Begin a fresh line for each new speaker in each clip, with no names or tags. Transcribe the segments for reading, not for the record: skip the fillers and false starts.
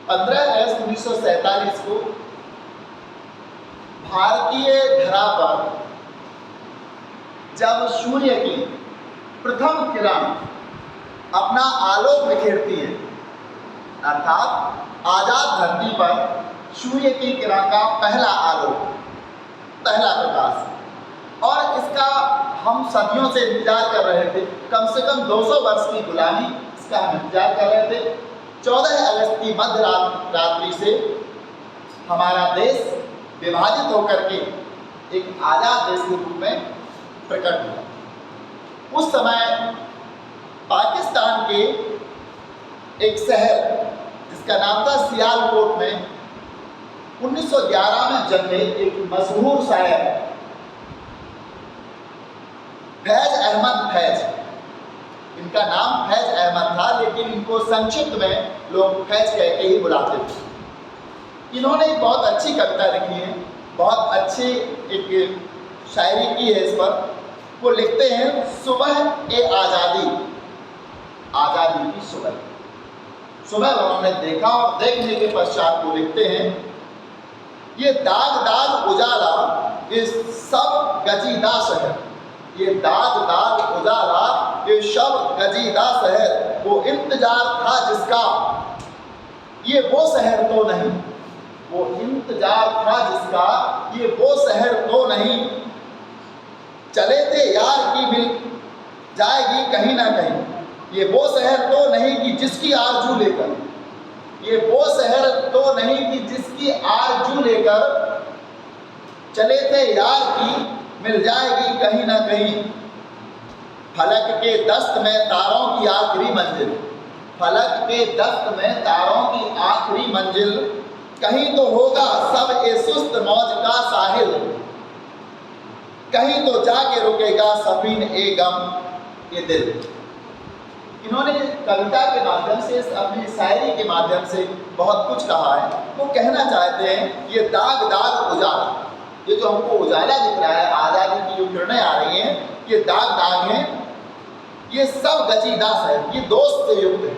15 अगस्त 1947 को भारतीय धरा पर जब सूर्य की प्रथम किरण अपना आलोक बिखेरती है, अर्थात आजाद धरती पर सूर्य की किरण का पहला आलोक, पहला प्रकाश, और इसका हम सदियों से इंतजार कर रहे थे। कम से कम 200 वर्ष की गुलामी इसका हम इंतजार कर रहे थे। 14 अगस्त की मध्य रात्रि से हमारा देश विभाजित होकर के एक आजाद देश के रूप में प्रकट हुआ। उस समय पाकिस्तान के एक शहर जिसका नाम था सियालकोट में 1911 में जन्मे एक मशहूर शायर फैज अहमद फैज, इनका नाम फैज अहमद था, लेकिन इनको संक्षिप्त में लोग फैज कह के ही बुलाते थे। इन्होंने एक बहुत अच्छी कविता लिखी है, बहुत अच्छी एक शायरी की है। इस पर वो लिखते हैं, सुबह ए आज़ादी, आज़ादी की सुबह। सुबह उन्होंने देखा और देखने के पश्चात वो लिखते हैं, ये दाग दाग उजाला ये सब गजीदा शहर, ये दाग दाग उजाला ये सब गजीदा शहर, वो इंतजार था जिसका ये वो शहर तो नहीं, वो इंतजार था जिसका ये वो शहर तो नहीं, चले थे यार की मिल जाएगी कहीं ना कहीं, ये वो शहर तो नहीं कि जिसकी आरजू लेकर, ये वो शहर तो नहीं कि जिसकी आरजू लेकर, चले थे यार की मिल जाएगी कहीं ना कहीं, फलक के दस्त में तारों की आखिरी मंजिल, फलक के दस्त में तारों की आखिरी मंजिल, कहीं तो होगा सब ए सुस्त मौज का साहिल, कहीं तो जाके रुकेगा सफीन ए गम ये दिल। इन्होंने कविता के माध्यम से, अपनी शायरी के माध्यम से बहुत कुछ कहा है। वो कहना चाहते हैं, ये दाग दाग उजाला, ये जो हमको उजाला दिख रहा है, आज़ादी की जो किरणें आ रही हैं, ये दाग दाग हैं, ये सब गजीदास है, ये दोस्त से युक्त है।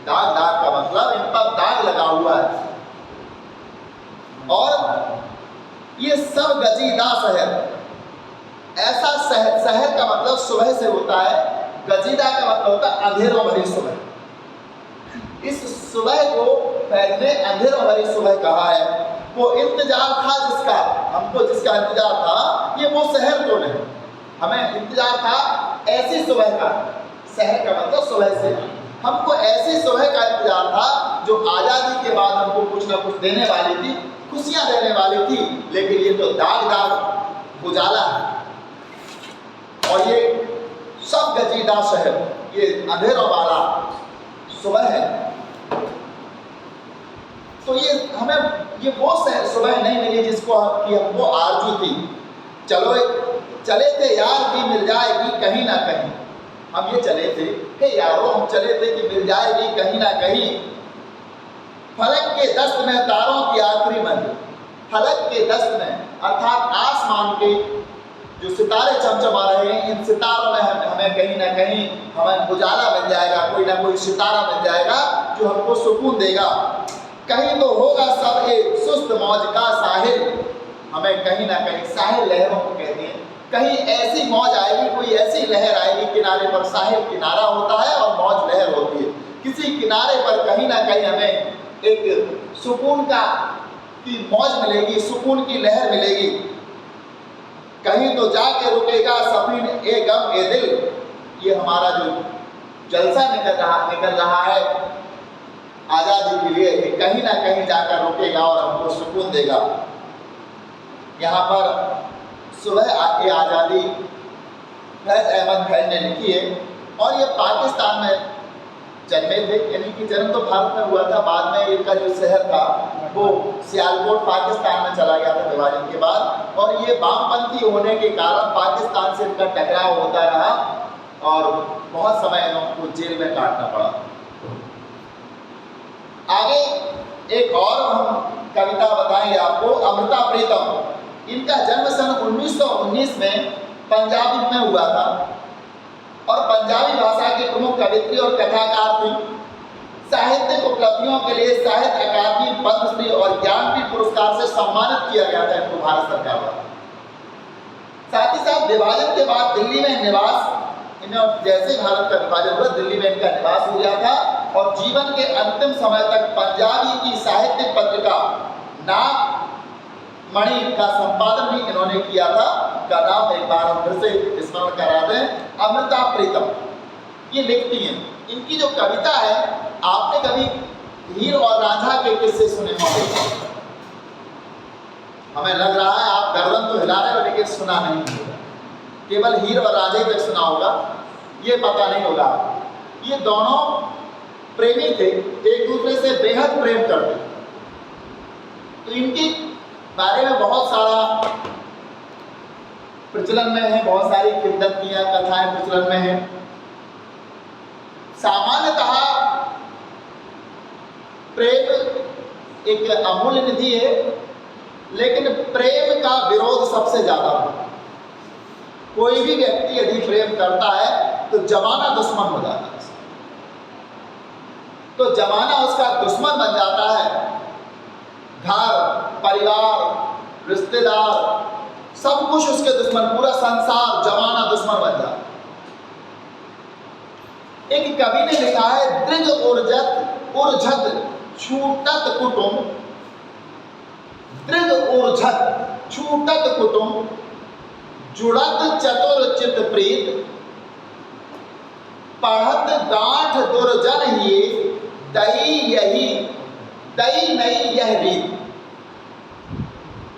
दाग दाग का मतलब इन पर दाग लगा हुआ है, और ये सब गजीदास है। ऐसा शहर का मतलब सुबह से होता है, गजीदा का मतलब होता है अंधेरों भरी सुबह। इस सुबह को फैज ने अंधेरों भरी सुबह कहा है। वो इंतजार था जिसका, हमको जिसका इंतजार था, ये वो शहर तो नहीं, हमें इंतजार था ऐसी सुबह का, शहर का मतलब सुबह से, हमको ऐसी सुबह का इंतजार था जो आज़ादी के बाद हमको कुछ ना कुछ देने वाली थी, खुशियां देने वाली थी। लेकिन ये तो दाग दाग उजाला है, और ये सब गजीदा शहर, ये अंधेरों वाला सुबह है। तो ये हमें ये वो सुबह नहीं मिली जिसको कि हमको आरजू थी। चलो चले थे यार की मिल जाएगी कहीं ना कहीं, हम ये चले थे, हे यारो हम चले थे कि मिल जाएगी कहीं ना कहीं, फलक के दस्त में तारों की आखिरी मंजिल, फलक के दस्त में अर्थात आसमान के जो सितारे चमचमा रहे हैं, इन सितारों में हमें कहीं ना कहीं हमें उजाला मिल जाएगा, कोई ना कोई सितारा मिल जाएगा जो हमको सुकून देगा। कहीं तो होगा सब एक सुस्त मौज का साहिल, हमें कहीं ना कहीं, साहिल लहरों को कहते हैं, कहीं ऐसी मौज आएगी, कोई ऐसी लहर आएगी किनारे पर, साहिल किनारा होता है और मौज लहर होती है, किसी किनारे पर कहीं ना कहीं हमें एक सुकून की मौज मिलेगी, सुकून की लहर मिलेगी। कहीं तो जाके रुकेगा सफीन ए गम ए दिल, ये हमारा जो जलसा निकल रहा है आज़ादी के लिए, ये कहीं ना कहीं जाकर रुकेगा और हमको सुकून देगा। यहाँ पर सुबह ए आज़ादी फैज अहमद फैज ने लिखी है, और ये पाकिस्तान में जन्मे थे, यानी कि जन्म तो भारत में हुआ था, बाद में इनका जो शहर था वो सियालकोट पाकिस्तान में चला गया था विभाजन के बाद, और ये वामपंथी होने के कारण पाकिस्तान से इनका टकराव होता रहा और बहुत समय इनको जेल में काटना पड़ा। आगे एक और हम कविता बताएंगे आपको, अमृता प्रीतम। इनका जन्म सन 1919 में पंजाब में हुआ था, और पंजाबी भाषा की प्रमुख कवित्री और कथाकार थी। साहित्यिक उपलब्धियों कवियों के लिए साहित्य अकादमी, पद्मश्री और ज्ञानपीठ पुरस्कार से सम्मानित किया गया था इनको भारत सरकार द्वारा। साथ ही साथ विभाजन के बाद दिल्ली में निवास, जैसे भारत का विभाजन हुआ दिल्ली में इनका निवास हो गया था और जीवन के अंतिम समय तक पंजाबी की साहित्यिक पत्रिका नागमणि का संपादन भी इन्होंने किया था। का नाम एक बार हम फिर से स्मरण करा दें, अमृता प्रीतम। ये लिखती हैं, इनकी जो कविता है, आपने कभी हीर और रांझा के किस्से सुने होंगे? हमें लग रहा है आप गर्दन तो हिला रहे हो लेकिन सुना नहीं होगा, केवल हीर और रांझे तक सुना होगा, ये पता नहीं होगा। ये दोनों प्रेमी थे, एक दूसरे से बेहद प्रेम करते। तो इनके बारे में बहुत सारा प्रचलन में है, बहुत सारी किंवदंतियां, कथाएं प्रचलन में है। सामान्यतः प्रेम एक अमूल्य निधि है, लेकिन प्रेम का विरोध सबसे ज्यादा होता है। कोई भी व्यक्ति यदि प्रेम करता है तो जमाना दुश्मन हो जाता है, तो जमाना उसका दुश्मन बन जाता है। घर, परिवार, रिश्तेदार, सब कुछ उसके दुश्मन, पूरा संसार, जमाना दुश्मन बन जाता है। एक कवि ने लिखा है, दृग उर्झत छूटत कुटुंब, दृग उर्झत छूटत कुटुंब, जुड़त चतुर चित प्रीत, पढ़त गांठ दुर्जन ही, दई नई यह रीत।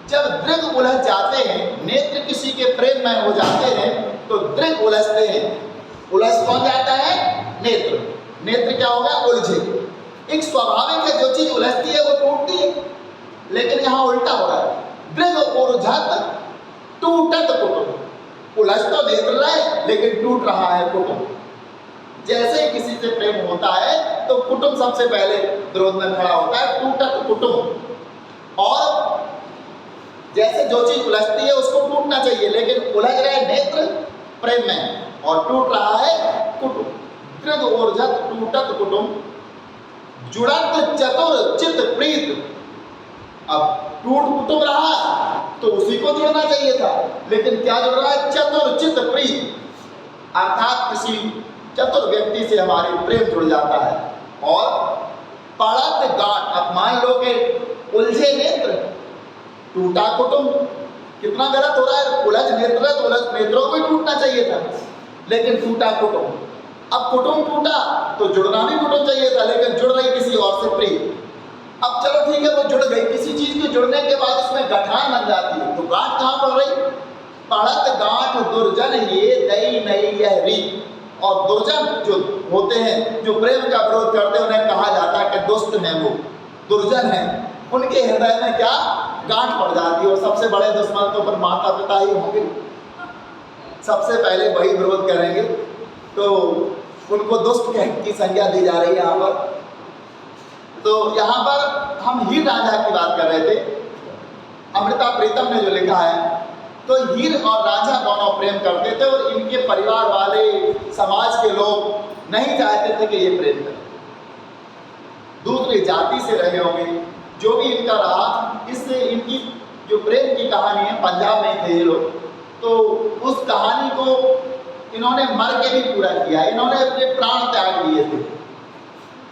जब दृग उलझ जाते हैं, नेत्र किसी के प्रेम में हो जाते हैं तो दृग उलझते हैं। उलझ कौन जाता है? नेत्र। नेत्र क्या होगा? उलझे। एक स्वाभाविक है, जो चीज उलझती है वो टूटती है, लेकिन यहां उल्टा हो रहा है। दृग उर्झत टूटत कुटुंब, उलझ तो नेत्र रहे लेकिन टूट रहा है कुटुंब। जैसे किसी से प्रेम होता है तो कुटुंब सबसे पहले विरोध में खड़ा होता है, टूटत कुटुंब। और जैसे जो चीज उलझती है उसको टूटना चाहिए, लेकिन उलझ रहे नेत्र प्रेम में और टूट रहा है कुटुंब। दृग उर्झत टूटत कुटुंब, जुड़त चतुर चित प्रीत। अब टूट कुटुंब रहा तो उसी को जुड़ना चाहिए था, लेकिन क्या जुड़ रहा है? चतुर चित प्रीत, अर्थात किसी चतुर व्यक्ति से हमारी प्रेम जुड़ जाता है। और पड़त गांठ, अब मान लो कि उलझे नेत्र, टूटा कुटुंब, कितना गलत हो रहा है। उलझ नेत्र है तो उलझ नेत्रों को ही टूटना चाहिए था, लेकिन टूटा कुटुंब। अब कुटुंब टूटा तो जुड़ना भी कुटुंब चाहिए था, लेकिन जुड़ रही किसी और से प्रीत। अब चलो ठीक है, वो जुड़ गई, किसी चीज के जुड़ने के बाद उसमें गठान बन जाती है, तो गांठ कहां पड़ रही? पड़त गांठ दुर्जन ये, दई नई यह रीत। और दुर्जन जो होते हैं, जो प्रेम का विरोध करते हैं, उन्हें कहा जाता है कि दुष्ट हैं, वो दुर्जन हैं। उनके हृदय में क्या गांठ पड़ जाती है। और सबसे बड़े दुश्मन तो फिर माता पिता ही होंगे, सबसे पहले वही विरोध करेंगे, तो उनको दुष्ट की संज्ञा दी जा रही है यहाँ पर। तो यहाँ पर हम हीर रांझा की बात कर रहे थे। अमृता प्रीतम ने जो लिखा है, तो हीर और रांझा दोनों प्रेम करते थे और इनके परिवार वाले, समाज के लोग नहीं चाहते थे कि ये प्रेम करें, दूसरी जाति से रहे होंगे, जो भी इनका रहा। इससे इनकी जो प्रेम की कहानी है, पंजाब में थे ये लोग, तो उस कहानी को इन्होंने मर के भी पूरा किया, इन्होंने अपने प्राण त्याग दिए थे।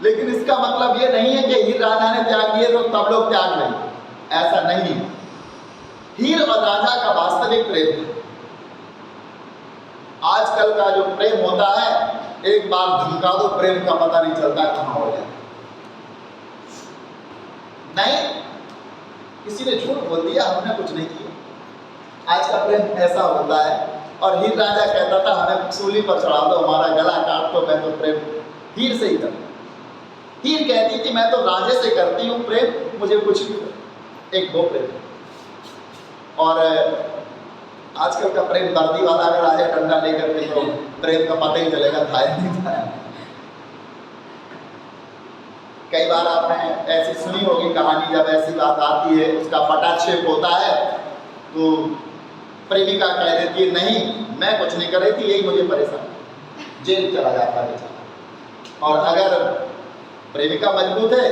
लेकिन इसका मतलब ये नहीं है कि हीर रांझा ने त्याग दिए तो सब लोग त्याग लें, ऐसा नहीं। हीर और रांझा का वास्तविक प्रेम था। आजकल का जो प्रेम होता है, एक बार धमका दो, प्रेम का पता नहीं चलता कहां हो जाए। नहीं, किसी ने झूठ बोल दिया, हमने कुछ नहीं किया। आज का प्रेम ऐसा होता है। और हीर रांझा कहता था, हमें सूली पर चढ़ा दो, हमारा गला काट दो, मैं तो प्रेम हीर से ही करता। हीर कहती थी, मैं तो रांझे से करती हूँ प्रेम, मुझे कुछ भी करो। एक वो प्रेम। और आजकल का प्रेम वर्दी वाला अगर आ जाए डंडा लेकर के, तो प्रेम का पता ही चलेगा था या नहीं था। कई बार आपने ऐसी सुनी होगी कहानी, जब ऐसी बात आती है, उसका पटाक्षेप होता है, तो प्रेमिका कह देती है, नहीं मैं कुछ नहीं कर रही थी, यही मुझे परेशान, जेल चला जाता है बेचारा। और अगर प्रेमिका मजबूत है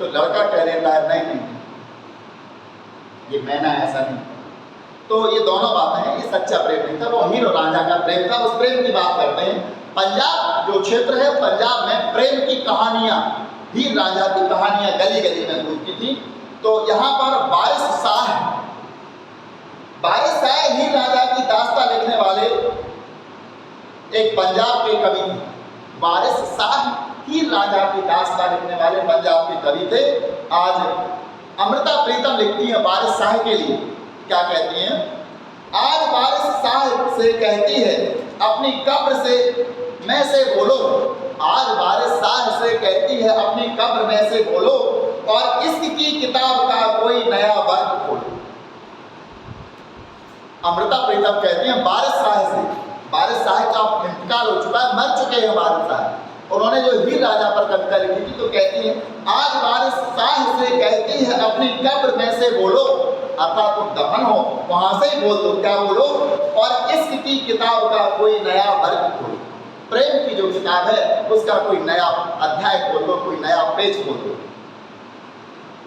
तो लड़का कह देता है नहीं नहीं ये मैना ऐसा नहीं। तो ये दोनों बातें हैं, ये सच्चा प्रेम नहीं था, वो हीर और रांझा का प्रेम था। उस प्रेम की बात करते हैं। पंजाब जो क्षेत्र है, पंजाब में प्रेम की कहानियां, हीर रांझा की कहानियां गली गली में गूंजती थी। तो यहाँ पर वारिस शाह हीर रांझा की दास्तां लिखने वाले एक पंजाब के कवि थे। वारिस शाह हीर रांझा की दास्तां लिखने वाले पंजाब के कवि थे। आज अमृता प्रीतम लिखती है वारिस शाह के लिए, क्या कहती हैं? आज वारिस शाह से कहती है अपनी कब्र से मैं से बोलो, आज वारिस शाह से कहती है अपनी कब्र में से बोलो, और इश्क की किताब का कोई नया वर्ग खोलो। अमृता प्रीतम कहती हैं वारिस शाह से, वारिस शाह का इंतकाल हो चुका है, मर चुके हैं वारिस शाह। उन्होंने जो हीर रांझा पर कविता लिखी थी, तो कहती है आज वारिस शाह से कहती है अपनी कब्र में से बोलो, अर्थात तुम दफन हो वहां से ही बोल दो, क्या बोलो, और इश्क की किताब का कोई नया वर्ग खोलो। प्रेम की जो किताब है उसका कोई नया अध्याय खोल दो, कोई नया पेज खोल दो।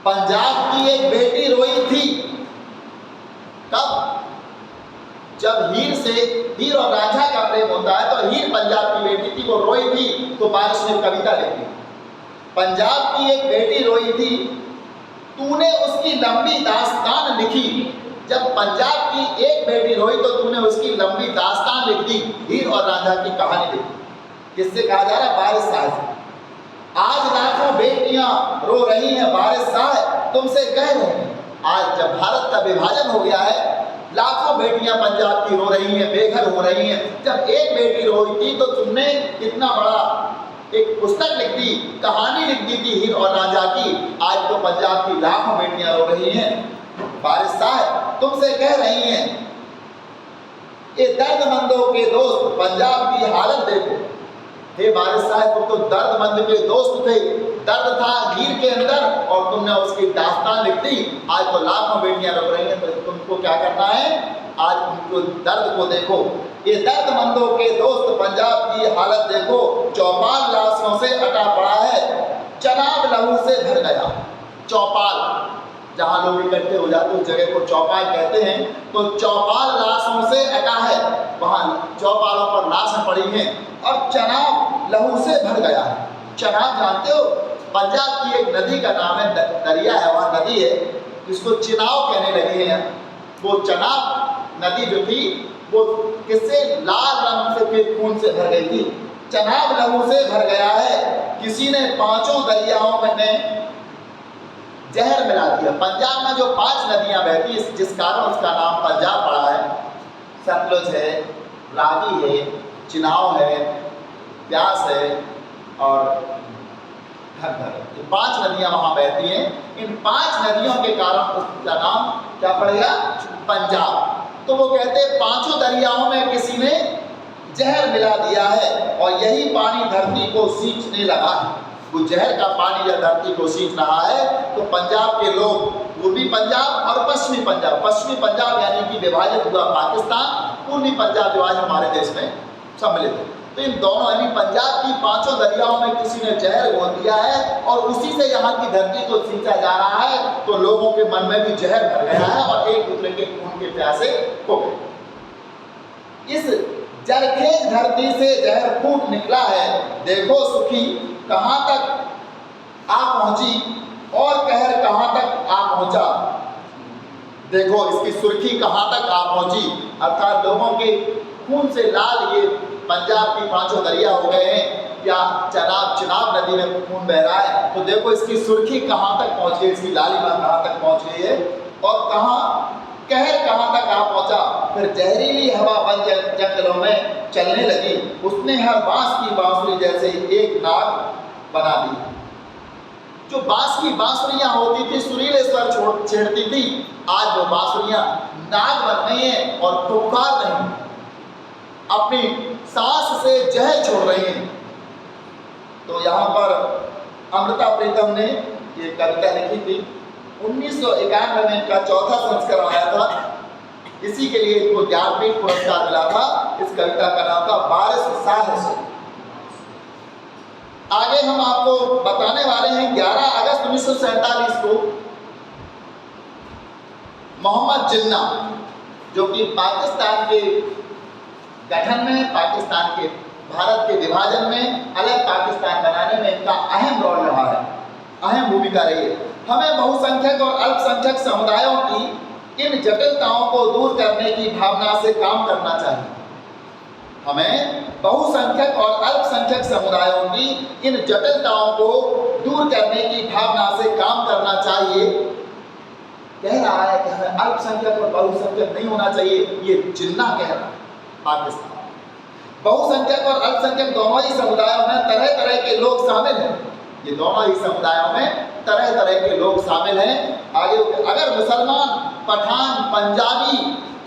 पंजाब की एक बेटी रोई थी, कब? जब हीर और रांझा का प्रेम होता है, तो हीर पंजाब की बेटी थी, वो रोई थी, तो वारिस ने कविता लिखी। पंजाब की एक बेटी रोई थी, तूने उसकी लंबी दास्तान लिखी। जब पंजाब की एक बेटी रोई तो तूने उसकी लंबी दास्तान लिख दी, हीर और रांझा की कहानी लिखी। किससे कहा जा रहा है? वारिस शाह से। आज लाखों बेटियां रो रही हैं वारिस शाह तुमसे कह रहे हैं। आज जब भारत का विभाजन हो गया है, लाखों बेटियां पंजाब की रो रही हैं, बेघर हो रही हैं। जब एक बेटी रोई थी तो तुमने इतना बड़ा एक पुस्तक लिख दी, कहानी लिख दी थी हीर और रांझा की। आज तो पंजाब की लाखों बेटियां रो रही हैं, वारिस शाह तुमसे कह रही हैं। ये दर्दमंदों के दोस्त पंजाब की हालत देखो। हे वारिस शाह, तुम तो दर्दमंद के दोस्त थे, दर्द था हीर के अंदर और तुमने उसकी दास्तान लिख दी। आज तो लाखों बेटियां रो रही हैं, तो तुमको क्या करना है? आज उनको दर्द को देखो। ये दर्दमंदों के दोस्त पंजाब की हालत देखो, चौपाल लाशों से अटा पड़ा है, चनाब लहू से भर गया। चौपाल, जहाँ लोग इकट्ठे हो जाते उस जगह को चौपाल कहते हैं। तो चौपाल लाशों से अटा है, वहाँ चौपालों पर लाशें पड़ी हैं, और चनाब लहू से भर गया है। चनाब जानते हो? पंजाब की एक नदी का नाम है, दरिया है, वहाँ नदी है जिसको चिनाव कहने लगे हैं। वो चनाब नदी जो थी वो किससे? लाल रंग से फिर खून से भर गई थी। चनाब लहू से भर गया है, किसी ने पांचों दरियाओं में जहर मिला दिया। पंजाब में जो 5 नदियां बहती है, जिस कारण उसका नाम पंजाब पड़ा है, सतलुज है, रावी है, चिनाव है, ब्यास है और घग्गर। ये 5 नदियां वहां बहती हैं। इन 5 नदियों के कारण उसका नाम क्या पड़ेगा? पंजाब। तो वो कहते हैं पांचों दरियाओं में किसी ने जहर मिला दिया है और यही पानी धरती को सींचने लगा है। वो जहर का पानी जब धरती को सींच रहा है, तो पंजाब के लोग, पूर्वी पंजाब और पश्चिमी पंजाब यानी कि विभाजित हुआ पाकिस्तान, पूर्वी पंजाब जो आज हमारे देश में सम्मिलित है। तो इन दोनों यानी पंजाब की 5 दरियाओं में किसी ने जहर घोल दिया है और उसी से यहाँ की धरती को सींचा जा रहा है। तो लोगों के मन में भी जहर भर गया है और एक दूसरे के खून के प्यासे हो गए। इस जरखेज धरती से जहर फूट निकला है, देखो सुखी कहाँ तक आ पहुंची और कहर कहाँ तक आ पहुंचा। देखो इसकी सुर्खी कहाँ तक आ पहुंची, अर्थात लोगों के खून से लाल ये पंजाब की 5 दरिया हो गए हैं, या चिनाब नदी में खून बह रहा है। तो देखो इसकी सुर्खी कहाँ तक पहुंच गई, इसकी लालिमा कहाँ तक पहुंच गई है और कहर कहाँ तक आ पहुंचा। फिर जहरीली हवा बन जंगलों में चलने लगी, उसने हर बांस की बांसुरी जैसे एक नाग बना दी। जो बांस की बांसुरियां होती थी, सुरीले स्वर छेड़ती थी, आज वो बांसुरियां नाग बन गई हैं और फुफकार रही हैं, अपनी सांस से जहर छोड़ रही हैं। तो यहाँ पर अमृता प्रीतम ने ये कविता लिखी थी। 1991 में इनका 4था संस्करण आया था, इसी के लिए इनको ज्ञानपीठ पुरस्कार मिला था। इस कविता का नाम था वारिस शाह। आगे हम आपको बताने वाले हैं 11 अगस्त 1947 को मोहम्मद जिन्ना, जो कि पाकिस्तान के गठन में, पाकिस्तान के भारत के विभाजन में, अलग पाकिस्तान बनाने में इनका अहम रोल रहा है, अहम भूमिका रही है। हमें बहुसंख्यक और अल्पसंख्यक समुदायों की इन जटिलताओं को दूर करने की भावना से काम करना चाहिए। हमें बहुसंख्यक और अल्पसंख्यक समुदायों की इन जटिलताओं को दूर करने की भावना से काम करना चाहिए। कह रहा है कि हमें अल्पसंख्यक और बहुसंख्यक नहीं होना चाहिए, ये जिन्ना कह रहा है पाकिस्तान। बहुसंख्यक और अल्पसंख्यक दोनों ही समुदायों में तरह तरह के लोग शामिल हैं। ये दोनों ही समुदायों में तरह तरह के लोग शामिल हैं। आगे अगर मुसलमान, पठान, पंजाबी,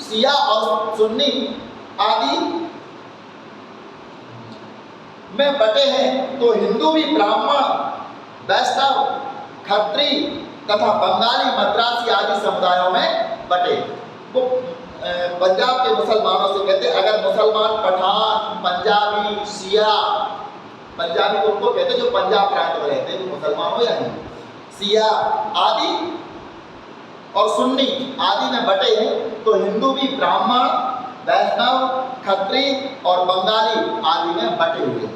शिया और सुन्नी आदि में बटे हैं तो हिंदू भी ब्राह्मण, वैष्णव, खत्री तथा बंगाली, मद्रासी आदि समुदायों में बटे। वो पंजाब के मुसलमानों से कहते हैं, अगर मुसलमान, पठान, पंजाबी, शिया, पंजाबी को उनको कहते हैं जो पंजाब प्रांत में रहते हैं, जो मुसलमान हो या हिंदू, शिया आदि और सुन्नी आदि में बटे हैं तो हिंदू भी ब्राह्मण, वैष्णव, खत्री और बंगाली आदि में बटे हुए।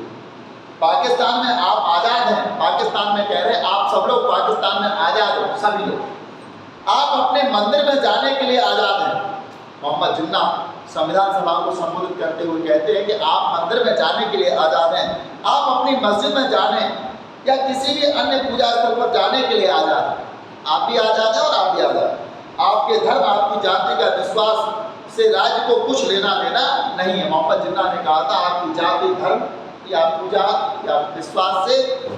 पाकिस्तान में आप आज़ाद हैं, पाकिस्तान में कह रहे हैं आप सब लोग पाकिस्तान में आज़ाद हो, सभी लोग। आप अपने मंदिर में जाने के लिए आज़ाद हैं। मोहम्मद जिन्ना संविधान सभा को संबोधित करते हुए कहते हैं कि आप मंदिर में जाने के लिए आज़ाद हैं, आप अपनी मस्जिद में जाने या किसी भी अन्य पूजा स्थल पर जाने के लिए आज़ाद हैं। आप भी आज़ाद हैं और आप भी आज़ाद। आपके धर्म, आपकी जाति का विश्वास से राज्य को कुछ लेना देना नहीं है। मोहम्मद जिन्ना ने कहा था आपकी जाति, धर्म या पूजा या विश्वास से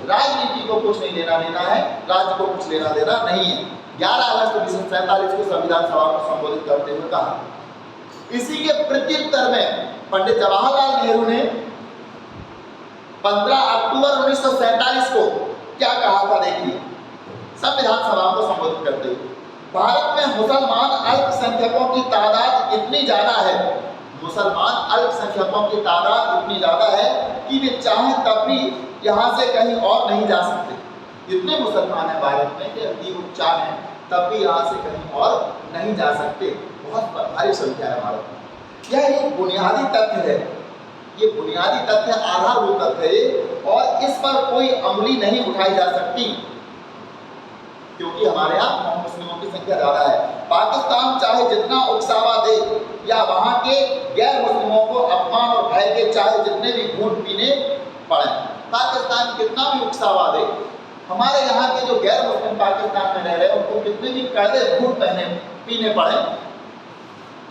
राजनीति को कुछ नहीं लेना देना है, राज्य को कुछ लेना देना नहीं है। 11 अगस्त 1947 को संविधान सभा को संबोधित करते हुए कहा। इसी के प्रत्युत्तर में पंडित जवाहरलाल नेहरू ने 15 अक्टूबर 1947 को क्या कहा था, देखिए, संविधान सभा को संबोधित करते हुए, भारत में मुसलमान अल्पसंख्यकों की तादाद इतनी ज्यादा है, मुसलमान अल्पसंख्यकों की तादाद इतनी ज्यादा है कि वे चाहें तब भी यहाँ से कहीं और नहीं जा सकते। इतने मुसलमान हैं भारत में कि यदि वो चाहें तब भी यहाँ से कहीं और नहीं जा सकते। बहुत भारी संख्या है भारत में। यह एक बुनियादी तथ्य है, ये बुनियादी तथ्य, आधारभूत तथ्य है और इस पर कोई अमली नहीं उठाई जा सकती क्योंकि हमारे यहाँ मुस्लिमों की संख्या ज्यादा है। पाकिस्तान चाहे जितना उकसावा दे या वहाँ के गैर मुस्लिमों को अपमान और भय के चाहे जितने भी घूंट पीने पड़े, पाकिस्तान कितना भी उकसावा दे, हमारे यहाँ के जो गैर मुस्लिम पाकिस्तान में रह रहे हैं उनको कितने भी कड़े घूंट पीने पड़े,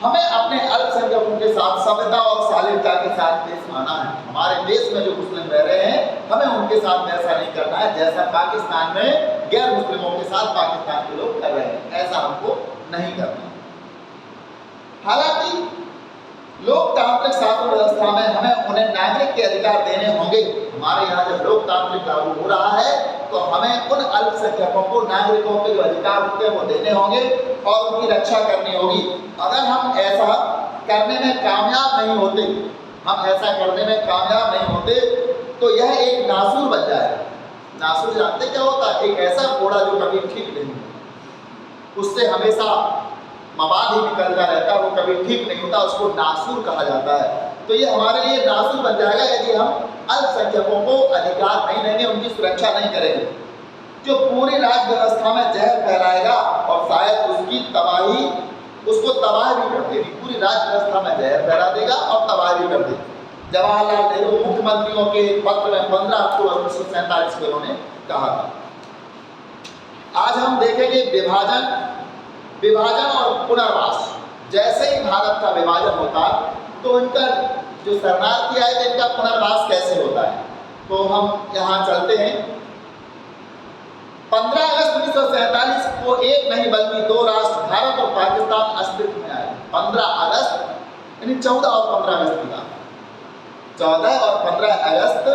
हमें अपने अल्पसंख्यकों के साथ सभ्यता और शालीनता के साथ पेश आना है। हमारे देश में जो मुस्लिम रह रहे हैं हमें उनके साथ ऐसा नहीं करना है जैसा पाकिस्तान में गैर मुस्लिमों के साथ पाकिस्तान के लोग कर रहे हैं, ऐसा हमको नहीं करना। हालांकि लोकतांत्रिक शासन व्यवस्था में हमें उन्हें नागरिक के अधिकार देने होंगे। हमारे यहाँ जब लोकतांत्रिक लागू हो रहा है तो हमें उन अल्पसंख्यकों को नागरिकों के जो अधिकार होते हैं वो देने होंगे और उनकी रक्षा करनी होगी। अगर हम ऐसा करने में कामयाब नहीं होते, हम ऐसा करने में कामयाब नहीं होते तो यह एक नासूर बन जाए। नासूर जानते क्या होता है? एक ऐसा घोड़ा जो कभी ठीक नहीं, उससे हमेशा मवाद ही निकलता रहता है, वो कभी ठीक नहीं होता, उसको नासूर कहा जाता है। तो ये हमारे लिए नासूर बन जाएगा यदि हम अल्पसंख्यकों को अधिकार नहीं देंगे, उनकी सुरक्षा नहीं करेंगे, जो पूरी राज व्यवस्था में जहर फैलाएगा और शायद उसकी तबाही, उसको तबाह भी कर देगी, पूरी राज व्यवस्था में जहर फैला देगा और तबाह भी कर देगा। जवाहरलाल नेहरू मुख्यमंत्रियों के पत्र में 15 अक्टूबर 1947 को उन्होंने कहा था। आज हम देखेंगे विभाजन और पुनर्वास। जैसे ही भारत का विभाजन होता तो इनका जो शरणार्थी आए थे इनका पुनर्वास कैसे होता है, तो हम यहाँ चलते हैं। 15 अगस्त 1947 को एक नहीं बल्कि 2 राष्ट्र भारत और पाकिस्तान अस्तित्व में आए। 15 अगस्त यानी 14 और 15 अगस्त की बात, 14 और 15 अगस्त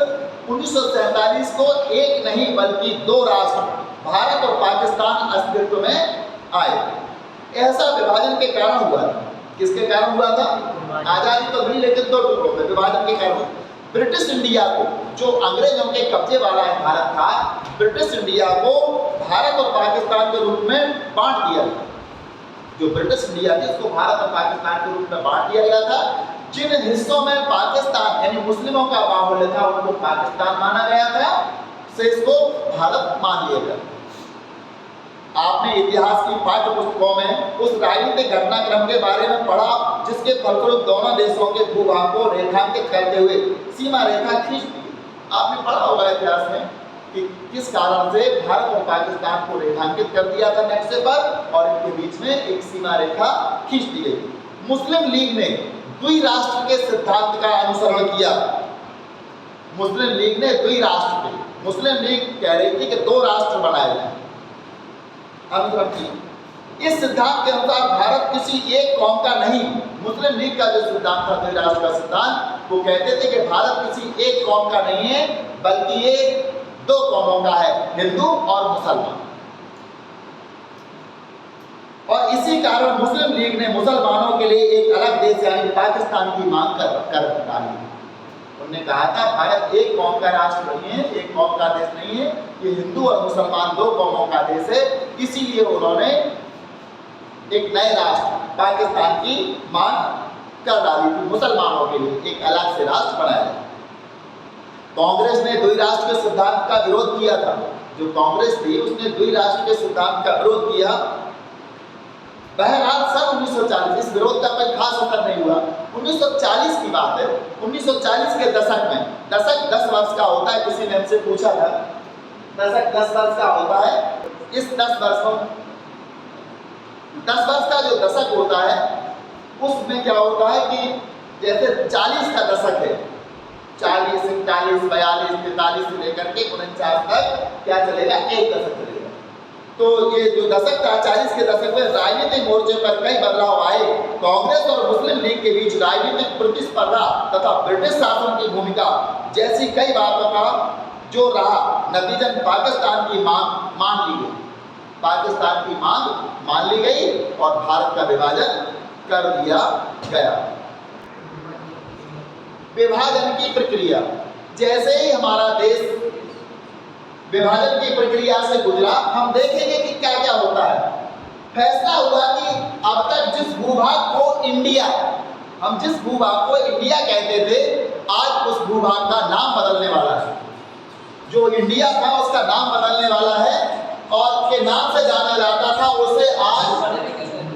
1947 को एक नहीं बल्कि 2 राष्ट्र भारत और पाकिस्तान अस्तित्व में आए। ऐसा विभाजन के कारण हुआ था। किसके कारण हुआ था? आजादी तो मिली लेकिन 2 टुकड़ों में विभाजन के कारण। ब्रिटिश इंडिया को, जो अंग्रेजों के कब्जे वाला भारत था, ब्रिटिश इंडिया को भारत और पाकिस्तान के रूप में बांट दिया गया। जो ब्रिटिश इंडिया थी उसको भारत और पाकिस्तान के रूप में बांट दिया गया था। जिन हिस्सों में पाकिस्तान यानी मुस्लिमों का बाहुल्य था उनको पाकिस्तान माना गया था, से इसको भारत मान लिया गया। आपने इतिहास की पाठ्य पुस्तकों में उस राजनीतिक घटनाक्रम के बारे में पढ़ा जिसके फलस्वरूप दोनों देशों के भूभाग को रेखांकित करते हुए सीमा रेखा खींच दी। आपने पढ़ा होगा इतिहास में कि किस कारण से भारत और पाकिस्तान को रेखांकित कर दिया था नक्शे पर और इनके बीच में एक सीमा रेखा खींच दी गई। मुस्लिम लीग ने द्विराष्ट्र के सिद्धांत का अनुसरण किया। मुस्लिम लीग ने द्विराष्ट्र के, मुस्लिम लीग कह रही थी कि दो राष्ट्र बनाए जाए, अनुसरण किया। इस सिद्धांत के अनुसार भारत किसी एक कौम का नहीं, मुस्लिम लीग का जो सिद्धांत था द्विराष्ट्र का सिद्धांत, वो कहते थे कि भारत किसी एक कौम का नहीं है बल्कि ये दो कौमों का है, हिंदू और मुसलमान। और इसी कारण मुस्लिम लीग ने मुसलमानों के लिए एक अलग देश यानी पाकिस्तान की मांग कर डाली। उन्होंने कहा था भारत एक कौम का राष्ट्र नहीं है, एक कौम का देश नहीं है, ये हिंदू और मुसलमान दो कौमों का देश है। इसीलिए उन्होंने एक नए राष्ट्र पाकिस्तान की मांग कर डाली थी, मुसलमानों के लिए एक अलग से राष्ट्र बनाया। कांग्रेस ने द्विराष्ट्र के सिद्धांत का विरोध किया था। जो कांग्रेस थी उसने द्विराष्ट्र के सिद्धांत का विरोध किया। बहरहाल सन 1940 इस विरोध का कोई खास असर नहीं हुआ। 1940 की बात है, 1940 के दशक में, दशक 10 वर्ष का होता है, किसी ने हमसे पूछा था दशक 10 वर्ष का होता है। इस 10 वर्ष का जो दशक होता है उसमें क्या होता है कि जैसे 40 का दशक है, 40, 41, 42, 43 से लेकर के 49 तक क्या चलेगा, एक दशक चलेगा। तो ये जो दशक था 40 के दशक में राजनीतिक मोर्चे पर कई बदलाव आए। कांग्रेस और मुस्लिम लीग के बीच राजनीतिक प्रतिस्पर्धा तथा ब्रिटिश शासन की भूमिका जैसी कई बातों का जो रहा, नतीजतन पाकिस्तान की मांग मान ली गई। पाकिस्तान की मांग मान ली गई और भारत का विभाजन कर दिया गया। विभाजन की प्रक्रिया, जैसे ही हमारा देश विभाजन की प्रक्रिया से गुजरा, हम देखेंगे कि क्या क्या होता है। फैसला हुआ कि अब तक जिस भूभाग को इंडिया, हम जिस भूभाग को इंडिया कहते थे, आज उस भूभाग का नाम बदलने वाला है। जो इंडिया था उसका नाम बदलने वाला है और के नाम से जाना जाता था,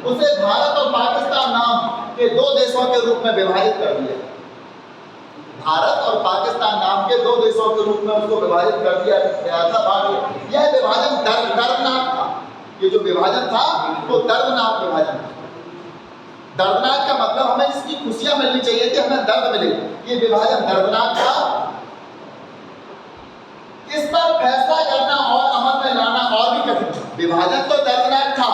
उसे भारत और पाकिस्तान नाम के दो देशों के रूप में विभाजित कर दिया। भारत और पाकिस्तान नाम के दो देशों के रूप में उसको विभाजित कर दिया गया था। यह विभाजन दर्दनाक था। ये जो विभाजन था वो दर्दनाक विभाजन था। दर्दनाक का मतलब हमें इसकी खुशियां मिलनी चाहिए थी, हमें दर्द मिले। ये विभाजन दर्दनाक था। इस पर फैसला करना और अमल में लाना और भी कठिन था। विभाजन तो दर्दनाक था,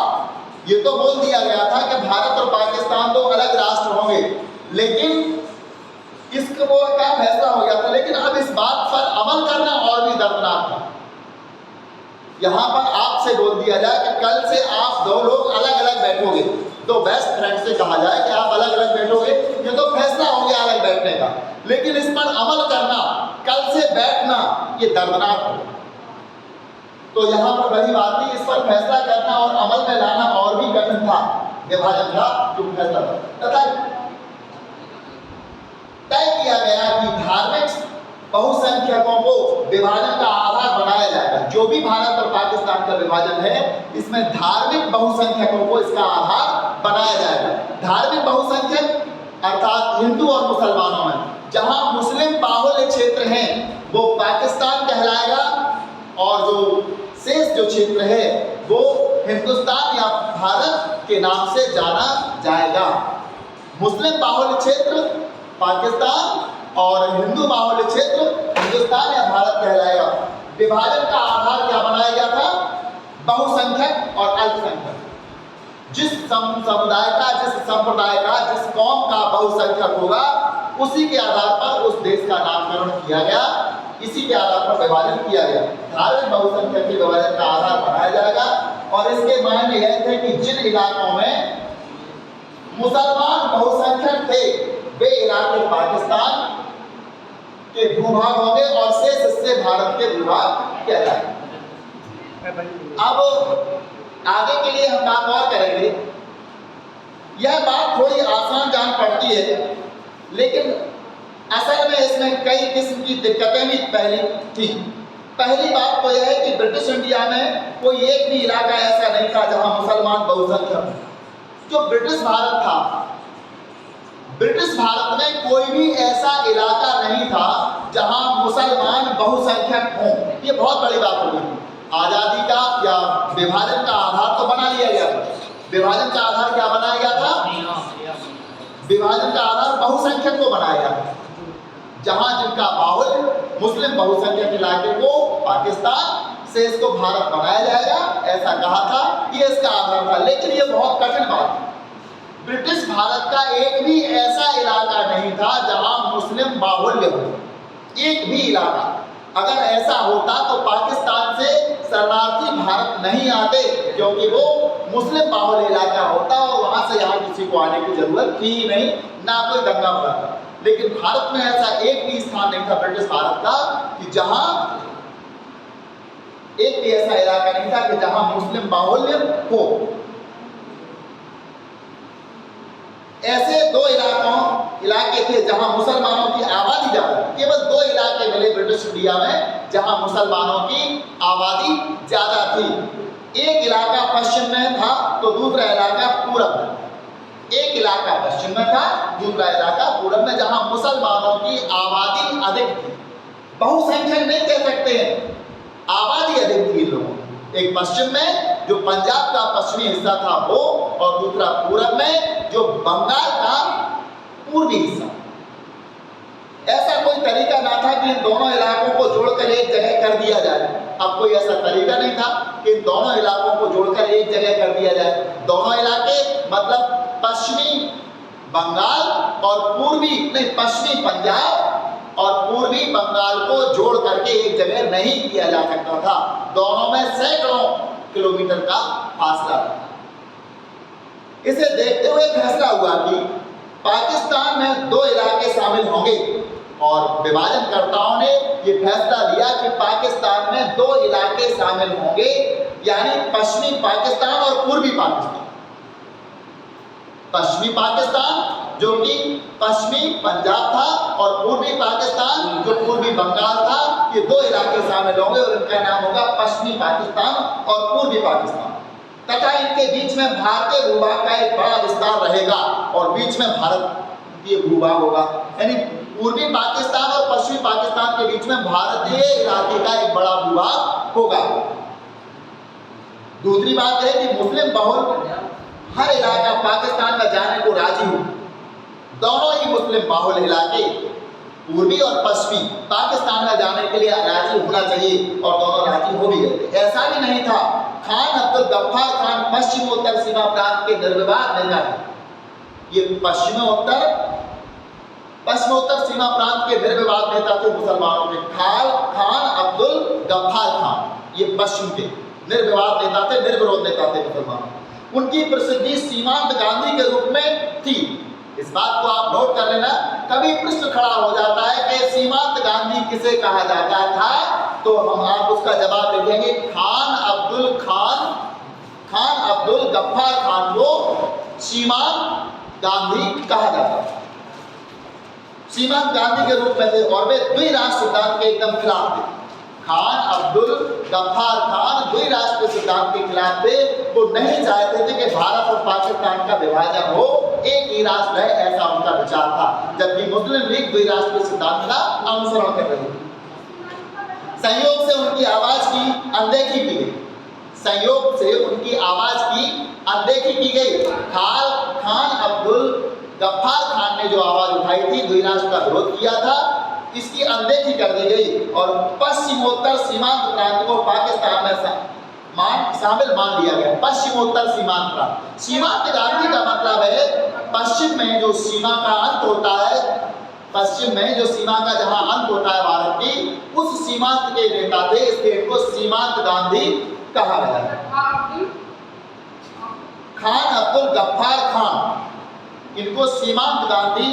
ये तो बोल दिया गया था कि भारत और पाकिस्तान दो अलग राष्ट्र होंगे, लेकिन इसको वो क्या फैसला हो गया था। लेकिन अब इस बात पर अमल करना और भी दर्दनाक था। यहां पर आपसे बोल दिया जाए कि कल से आप दो लोग अलग अलग बैठोगे, दो बेस्ट फ्रेंड से कहा जाए कि आप अलग अलग बैठोगे, ये तो फैसला हो गया अलग बैठने का, लेकिन इस पर अमल करना, कल से बैठना, ये दर्दनाक हो। तो यहां पर वही बात थी, इस पर फैसला करना और अमल में लाना और भी कठिन था। विभाजन का जो फैसला तथा तय किया गया कि धार्मिक बहुसंख्यकों को विभाजन का आधार बनाया जाएगा। जो भी भारत और पाकिस्तान का विभाजन है, इसमें धार्मिक बहुसंख्यकों को इसका आधार बनाया जाएगा। धार्मिक बहुसंख्यक अर्थात हिंदू और मुसलमानों में, जहां मुस्लिम बाहुल्य क्षेत्र हैं वो पाकिस्तान कहलाएगा और जो शेष जो क्षेत्र है वो हिंदुस्तान या भारत के नाम से जाना जाएगा। मुस्लिम बाहुल्य क्षेत्र पाकिस्तान और हिंदू बाहुल्य क्षेत्र हिंदुस्तान या भारत कहलाएगा। विभाजन का आधार क्या बनाया गया था? बहुसंख्यक और अल्पसंख्यक। जिस समुदाय का, जिस संप्रदाय का, जिस कौम का बहुसंख्यक होगा, उसी के आधार पर उस देश का नामकरण किया गया, इसी के आधार पर विभाजन किया गया। धार्मिक बहुसंख्यक के विभाजन का आधार बनाया जाएगा और इसके मायने यह थे कि जिन इलाकों में मुसलमान बहुसंख्यक थे वे इलाके पाकिस्तान के भूभाग होंगे और शेष हिस्से भारत के भूभाग कहलाएंगे। अब आगे के लिए हम बात और करेंगे। यह बात थोड़ी आसान जान पड़ती है, लेकिन असल में इसमें कई किस्म की दिक्कतें भी पहले थी। पहली बात तो यह है कि ब्रिटिश इंडिया में कोई एक भी इलाका ऐसा नहीं था जहां मुसलमान बहुसंख्यक। जो ब्रिटिश भारत था, ब्रिटिश भारत में कोई भी ऐसा इलाका नहीं था जहां मुसलमान बहुसंख्यक हों। ये बहुत बड़ी बात हो गई। आजादी का या विभाजन का आधार तो बना लिया गया था। विभाजन का आधार क्या बनाया गया था? विभाजन का आधार बहुसंख्यक को बनाया गया। जहां जिनका बाहुल्य मुस्लिम बहुसंख्यक इलाके को पाकिस्तान से इसको भारत बनाया जाएगा, ऐसा कहा था। ये इसका आधार था। लेकिन ये बहुत कठिन बात है। ब्रिटिश भारत का एक भी ऐसा इलाका नहीं था जहां मुस्लिम बाहुल्य हो। एक भी इलाका अगर ऐसा होता तो पाकिस्तान से शरणार्थी भारत नहीं आते, क्योंकि वो मुस्लिम बाहुल्य इलाका होता और वहां से यहाँ किसी को आने की जरूरत थी ही नहीं, ना कोई दंगा पड़ता। लेकिन भारत में ऐसा एक भी स्थान नहीं था ब्रिटिश भारत का कि जहां एक भी ऐसा इलाका नहीं था कि जहां मुस्लिम बाहुल्य हो। ऐसे दो इलाके थे जहां मुसलमानों की आबादी ज्यादा। केवल दो इलाके मिले ब्रिटिश इंडिया में जहां मुसलमानों की आबादी ज्यादा थी। एक इलाका पश्चिम में था तो दूसरा इलाका पूरब में। एक इलाका पश्चिम में था, दूसरा इलाका पूरब में, जहां मुसलमानों की आबादी अधिक थी। बहुसंख्यक नहीं कह सकते हैं, आबादी अधिक थी लोगों। एक पश्चिम में जो पंजाब का पश्चिमी हिस्सा था वो, और दूसरा पूरब में जो बंगाल का पूर्वी हिस्सा। ऐसा कोई तरीका ना था कि इन दोनों इलाकों को जोड़कर एक जगह कर दिया जाए। अब कोई ऐसा तरीका नहीं था कि इन दोनों इलाकों को जोड़कर एक जगह कर दिया जाए। दोनों इलाके मतलब पश्चिमी बंगाल और पश्चिमी पंजाब और पूर्वी बंगाल को जोड़ करके एक जगह नहीं किया जा सकता था। दोनों में सैकड़ों किलोमीटर का फासला था। इसे देखते हुए फैसला हुआ कि पाकिस्तान में दो इलाके शामिल होंगे, और विभाजनकर्ताओं ने यह फैसला लिया कि पाकिस्तान में दो इलाके शामिल होंगे, यानी पश्चिमी पाकिस्तान और पूर्वी पाकिस्तान। पश्चिमी पाकिस्तान जो कि पश्चिमी पंजाब था और पूर्वी पाकिस्तान जो पूर्वी बंगाल था, ये दो इलाके शामिल होंगे और इनका नाम होगा पश्चिमी पाकिस्तान और पूर्वी पाकिस्तान। तथा इनके बीच में भारतीय भूभाग का एक बड़ा विस्तार रहेगा और बीच में भारतीय भूभाग होगा। यानी पूर्वी पाकिस्तान और पश्चिमी पाकिस्तान के बीच में भारतीय इलाके का एक बड़ा भूभाग होगा। दूसरी बात है कि मुस्लिम बहुल हर इलाका पाकिस्तान में जाने को राजी हो। दोनों ही मुस्लिम बाहुल इलाके पूर्वी और पश्चिमी पाकिस्तान में जाने के लिए राजी होना चाहिए, और दोनों राजी हो भी गए। ऐसा भी नहीं था। खान अब्दुल गफ्फार खान पश्चिमोत्तर सीमा प्रांत के निर्विवाद नेता है। ये पश्चिमोत्तर सीमा प्रांत के निर्विवाद नेता थे मुसलमानों के। खान अब्दुल गफ्फार खान ये पश्चिम के निर्विवाद नेता थे, निर्विरोध नेता थे मुसलमानों। उनकी प्रसिद्धि सीमांत गांधी के रूप में थी। इस बात को आप नोट कर लेना। कभी प्रश्न खड़ा हो जाता है कि सीमांत गांधी किसे कहा जाता था, तो आप उसका जवाब लिखेंगे खान अब्दुल गफ्फार खान को सीमांत गांधी कहा जाता था। सीमांत गांधी के रूप में थे और वे द्विराष्ट्र सिद्धांत के एकदम खिलाफ थे। खान अब्दुल गफ्फार खान द्विराष्ट्र सिद्धांत के खिलाफ थे। वो नहीं चाहते थे कि भारत और पाकिस्तान का विभाजन हो, एक ही राष्ट्र है, ऐसा उनका विचार था। जबकि मुस्लिम लीग द्विराष्ट्र सिद्धांत का अनुसरण कर रही थी। संयोग से उनकी आवाज की अनदेखी की गई। संयोग से उनकी आवाज की अनदेखी की गई। खान अब्दुल गफ्फार खान ने जो आवाज उठाई थी, द्विराष्ट्र का विरोध किया था, इसकी अनदेखी कर दी गई और पश्चिमोत्तर सीमांत प्रांत को पाकिस्तान में शामिल मान लिया गया। पश्चिमोत्तर सीमांत प्रांत, सीमांत गांधी का मतलब है पश्चिम में जो सीमा का अंत होता है, पश्चिम में जो सीमा का जहां अंत होता है भारत की, उस सीमांत के नेता थे, इसलिए इनको सीमांत गांधी कहा गया है। खान अब्दुल गफ्फार खान, इनको सीमांत गांधी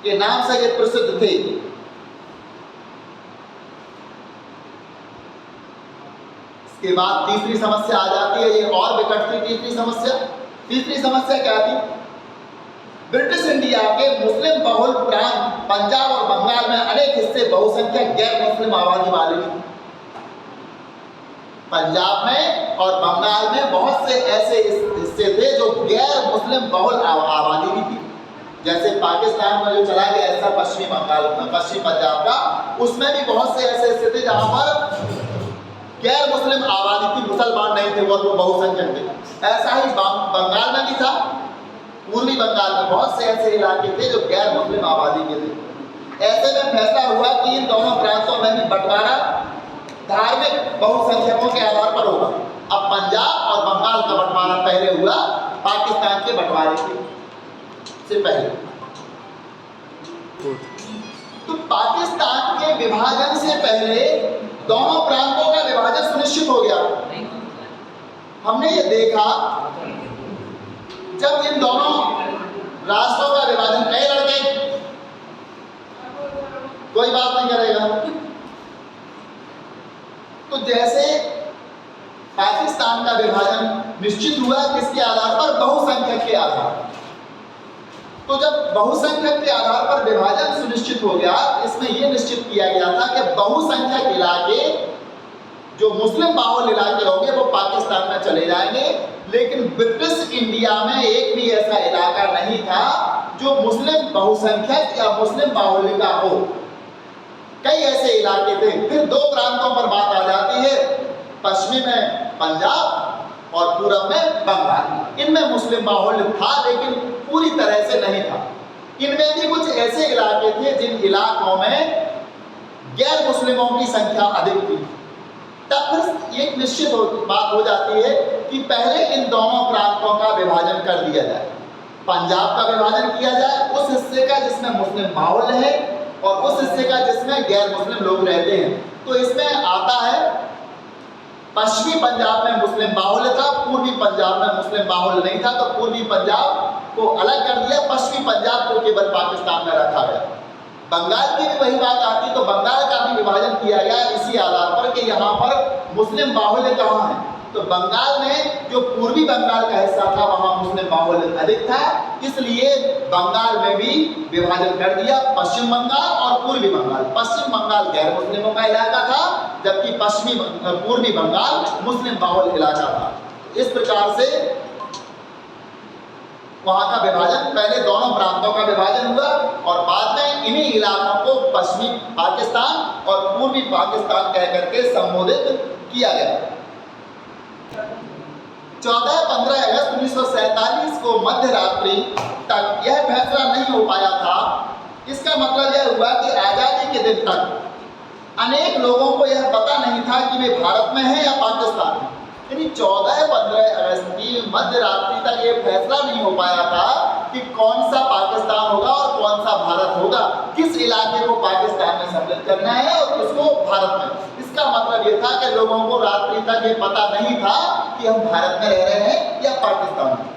के नाम से ये प्रसिद्ध थे। इसके बाद तीसरी समस्या आ जाती है, ये और विकट थी तीसरी समस्या। तीसरी समस्या क्या थी? ब्रिटिश इंडिया के मुस्लिम बहुल प्रांत पंजाब और बंगाल में अनेक हिस्से बहुसंख्यक गैर मुस्लिम आबादी वाले थे। पंजाब में और बंगाल में बहुत से ऐसे हिस्से थे जो गैर मुस्लिम बहुल आबादी भी थी। जैसे पाकिस्तान में जो चला गया ऐसा पश्चिमी बंगाल पश्चिमी पंजाब का, उसमें भी बहुत से ऐसे हिस्से थे जहां पर गैर मुस्लिम आबादी थी, मुसलमान नहीं थे, वो बहुसंख्यक थे। ऐसा ही बंगाल में भी था। पूर्वी बंगाल में बहुत से ऐसे इलाके थे जो गैर मुस्लिम आबादी के थे। ऐसे में फैसला हुआ कि इन दोनों प्रांतों में भी बंटवारा धार्मिक बहुसंख्यकों के आधार पर होगा। अब पंजाब और बंगाल का बंटवारा पहले हुआ पाकिस्तान के बंटवारे से पहले। तो पाकिस्तान के विभाजन से पहले दोनों प्रांतों का विभाजन सुनिश्चित हो गया। हमने ये देखा जब इन दोनों राष्ट्रों का विभाजन, कई लड़के कोई बात नहीं करेगा, तो जैसे पाकिस्तान का विभाजन निश्चित हुआ किसके आधार पर? बहुसंख्यक के आधार पर। तो जब बहुसंख्यक के आधार पर विभाजन सुनिश्चित हो गया, इसमें यह निश्चित किया गया था कि बहुसंख्यक इलाके जो मुस्लिम बाहुल इलाके होंगे वो पाकिस्तान में चले जाएंगे, लेकिन ब्रिटिश इंडिया में एक भी ऐसा इलाका नहीं था जो मुस्लिम बहुसंख्यक या मुस्लिम बाहुल्य का हो। कई ऐसे इलाके थे। फिर दो प्रांतों पर बात आ जाती है, पश्चिमी में पंजाब और पूरब में बंगाल। इनमें मुस्लिम बाहुल्य था लेकिन पूरी तरह से नहीं था। इनमें भी कुछ ऐसे इलाके थे जिन इलाकों में गैर मुस्लिमों की संख्या अधिक थी। तब फिर एक निश्चित बात हो जाती है कि पहले इन दोनों प्रांतों का विभाजन कर दिया जाए। पंजाब का विभाजन किया जाए उस हिस्से का जिसमें मुस्लिम बाहुल्य है और उस हिस्से का जिसमें गैर मुस्लिम लोग रहते हैं। तो इसमें आता है पश्चिमी पंजाब में मुस्लिम बाहुल्य था, पूर्वी पंजाब में मुस्लिम बाहुल्य नहीं था, तो पूर्वी पंजाब को अलग कर दिया, पश्चिमी पंजाब को केवल पाकिस्तान में रखा गया। बंगाल की भी वही बात आती, तो बंगाल का भी विभाजन किया गया इसी आधार पर कि यहाँ पर मुस्लिम बाहुल्य कहाँ है। तो बंगाल में जो पूर्वी बंगाल का हिस्सा था वहाँ मुस्लिम बाहुल्य अधिक था, इसलिए बंगाल में भी विभाजन कर दिया, पश्चिम बंगाल और पूर्वी बंगाल। पश्चिम बंगाल गैर मुस्लिमों का इलाका था, जबकि पूर्वी बंगाल मुस्लिम बाहुल्य इलाका था। इस प्रकार से वहां का विभाजन, पहले दोनों प्रांतों का विभाजन हुआ और बाद में इन्हीं इलाकों को पश्चिमी पाकिस्तान और पूर्वी पाकिस्तान कह करके संबोधित किया गया। 14-15 अगस्त 1947 को मध्य रात्रि तक यह फैसला नहीं हो पाया था। इसका मतलब यह हुआ कि आजादी के दिन तक अनेक लोगों को यह पता नहीं था कि वे भारत में हैं या पाकिस्तान में। यानी 14-15 अगस्त की मध्य रात्रि तक ये फैसला नहीं हो पाया था कि कौन सा पाकिस्तान होगा और कौन सा भारत होगा, किस इलाके को पाकिस्तान में सम्मिलित करना है और किसको भारत में। इसका मतलब ये था कि लोगों को रात्रि तक ये पता नहीं था कि हम भारत में रह रहे हैं या पाकिस्तान में।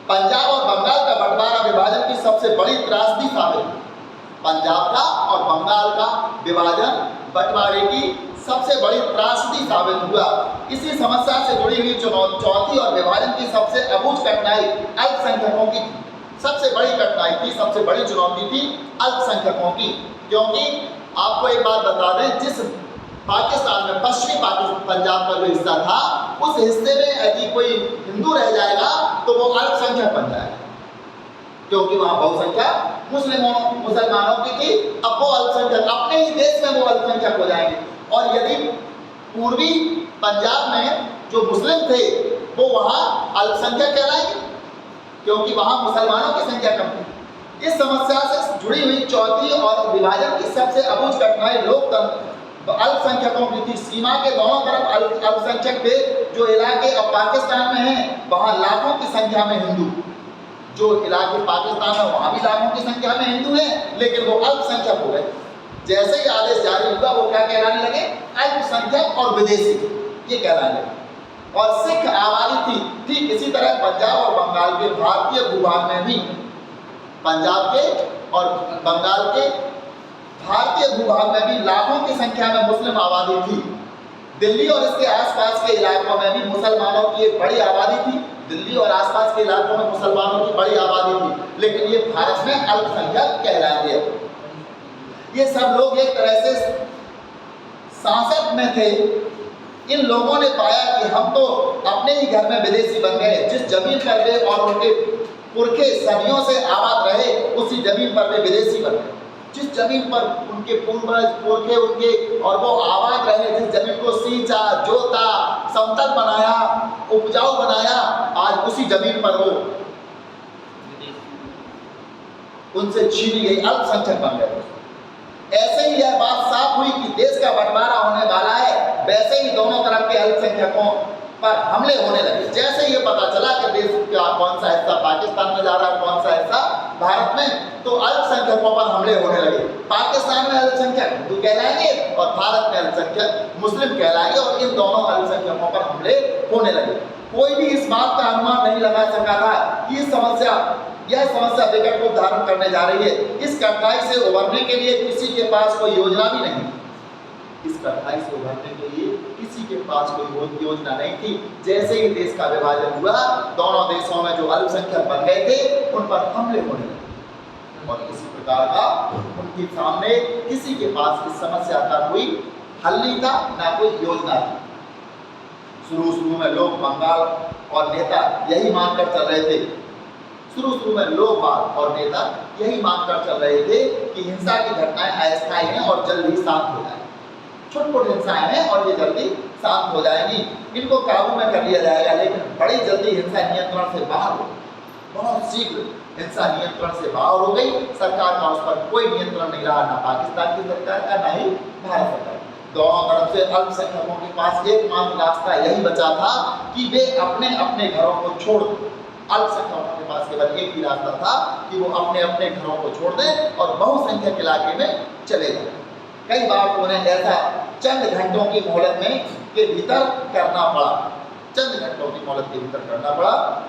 पंजाब और बंगाल का बंटवारा विभाजन की सबसे बड़ी त्रासदी साबित हुई। पंजाब का और बंगाल का विभाजन बंटवारे की सबसे बड़ी त्रासदी साबित हुआ। इसी समस्या से जुड़ी हुई चौथी और विभाजन की सबसे अबूझ कठिनाई अल्पसंख्यकों की सबसे बड़ी कठिनाई थी, सबसे बड़ी चुनौती थी अल्पसंख्यकों की। क्योंकि आपको एक बात बता दें, जिस पाकिस्तान में पश्चिमी पंजाब का जो हिस्सा था, उस हिस्से में यदि कोई हिंदू रह जाएगा तो वो अल्पसंख्यक बन जाएगा, क्योंकि वहां बहुसंख्या मुसलमानों की थी। अब वो अल्पसंख्यक अपने ही देश में वो अल्पसंख्यक हो जाएंगे। और यदि पूर्वी पंजाब में जो मुस्लिम थे वो वहां अल्पसंख्यक कहलाएंगे, क्योंकि वहां मुसलमानों की संख्या कम थी। इस समस्या से जुड़ी हुई चौथी और विभाजन की सबसे अबूझ कठिनाई लोकतंत्र अल्पसंख्यकों की थी। सीमा के दोनों तरफ अल्पसंख्यक थे। जो इलाके अब पाकिस्तान में हैं वहां लाखों की संख्या में हिंदू, जो इलाके पाकिस्तान में वहां भी लाखों की संख्या में हिंदू हैं, लेकिन वो अल्पसंख्यक हो गए। जैसे ही आदेश जारी हुआ वो क्या कहलाने लगे? अल्पसंख्यक और विदेशी, ये कहलाने लगे। और सिख आबादी थी। ठीक इसी तरह पंजाब और बंगाल के भारतीय भूभाग में भी, पंजाब के और बंगाल के भारतीय भूभाग में भी लाखों की संख्या में मुस्लिम आबादी थी। दिल्ली और इसके आसपास के इलाकों में भी मुसलमानों की एक बड़ी आबादी थी। दिल्ली और आसपास के इलाकों में मुसलमानों की बड़ी आबादी थी, लेकिन ये भारत में अल्पसंख्यक कहलाएंगे। ये सब लोग एक तरह से सांसद में थे। इन लोगों ने पाया कि हम तो अपने ही घर में विदेशी बन गए। जिस जमीन पर वे और उनके पुरखे सदियों से आबाद रहे, उसी जमीन पर वे विदेशी बन गए। जिस जमीन पर उनके पूर्वज पुरखे उनके और वो आबाद रहे, जिस जमीन को सींचा, जोता, समतल बनाया, उपजाऊ बनाया, आज उसी जमीन पर वो उनसे छीनी गई, अल्पसंख्यक बन गए। ऐसे ही यह बात साफ हुई कि देश का बंटवारा होने वाला है, वैसे ही दोनों तरफ के अल्पसंख्यकों पर हमले होने लगे। जैसे ये पता चला कि देश का कौन सा हिस्सा पाकिस्तान में जा रहा है, कौन सा हिस्सा भारत में, तो अल्पसंख्यकों पर हमले होने लगे। पाकिस्तान में अल्पसंख्यक हिंदू कहलाएंगे और भारत में अल्पसंख्यक मुस्लिम कहलाएंगे, और इन दोनों अल्पसंख्यकों पर हमले होने लगे। कोई भी इस बात का अनुमान नहीं लगा सका था कि यह समस्या विकट रूप धारण करने जा रही है। इस कठिनाई से उबरने के लिए किसी के पास कोई योजना भी नहीं। इस कठिनाई से उभरने के लिए किसी के पास कोई योजना नहीं थी। जैसे ही देश का विभाजन हुआ, दोनों देशों में जो अल्पसंख्यक बन गए थे, उन पर हमले होने लगे, और इसी प्रकार का उनके सामने किसी के पास इस समस्या का कोई हल नहीं था, ना कोई योजना थी। शुरू में लोग बंगाल और नेता यही मानकर चल रहे थे। शुरू में लोग और नेता यही मानकर चल रहे थे कि हिंसा की घटनाएं अस्थायी हैं और जल्द ही शांत हो जाएंगी। छोटी-छोटी हिंसाएं हैं और ये जल्दी शांत हो जाएंगी, इनको काबू में कर लिया जाएगा। लेकिन बड़ी जल्दी हिंसा नियंत्रण से बाहर हो गई, बहुत शीघ्र हिंसा नियंत्रण से बाहर हो गई। सरकार का उस पर कोई नियंत्रण नहीं रहा, ना पाकिस्तान की सरकार का, ना ही भारत सरकार। दोनों तरफ से अल्पसंख्यकों के पास एकमात्र रास्ता यही बचा था कि वे अपने अपने घरों को छोड़ दें। अल्पसंख्यकों के पास केवल एक ही रास्ता था कि वो अपने अपने घरों को छोड़ दें और बहुसंख्यक इलाके में चले जाएं। कई बार उन्हें ऐसा चंद घंटों की मोहलत के भीतर करना पड़ा।